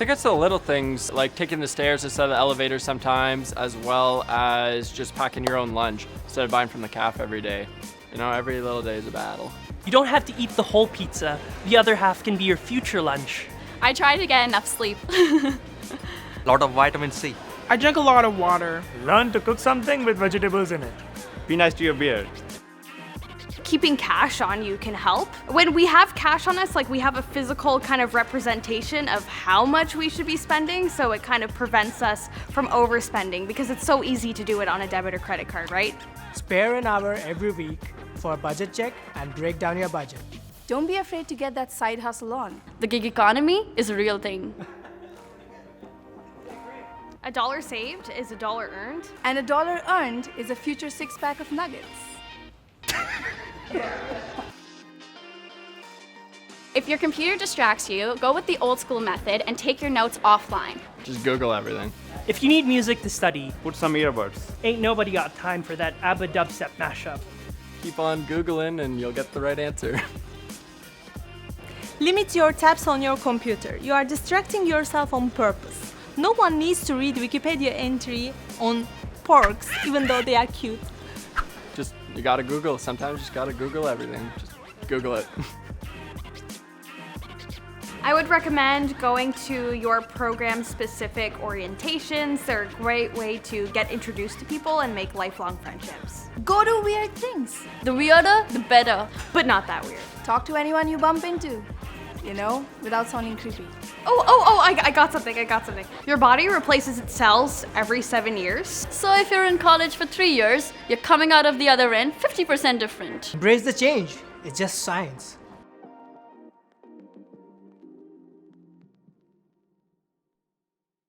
think it's the little things, like taking the stairs instead of the elevator sometimes, as well as just packing your own lunch instead of buying from the cafe every day. You know, every little day is a battle. You don't have to eat the whole pizza. The other half can be your future lunch. I try to get enough sleep. Lot of vitamin C. I drink a lot of water. Learn to cook something with vegetables in it. Be nice to your beard. Keeping cash on you can help. When we have cash on us, like we have a physical kind of representation of how much we should be spending, so it kind of prevents us from overspending because it's so easy to do it on a debit or credit card, right? Spare an hour every week for a budget check and break down your budget. Don't be afraid to get that side hustle on. The gig economy is a real thing. A dollar saved is a dollar earned. And a dollar earned is a future six-pack of nuggets. If your computer distracts you, go with the old school method and take your notes offline. Just Google everything. If you need music to study, Put some earbuds. ain't nobody got time for that ABBA dubstep mashup. Keep on Googling and you'll get the right answer. Limit your tabs on your computer. You are distracting yourself on purpose. No one needs to read Wikipedia entry on porks, even though they are cute. Just, you gotta Google. Sometimes you just gotta Google everything. Just Google it. I would recommend going to your program-specific orientations. They're a great way to get introduced to people and make lifelong friendships. Go to weird things. The weirder, the better, but not that weird. Talk to anyone you bump into, you know, without sounding creepy. I got something. Your body replaces its cells every 7 years. So if you're in college for 3 years, you're coming out of the other end 50% different. Embrace the change. It's just science.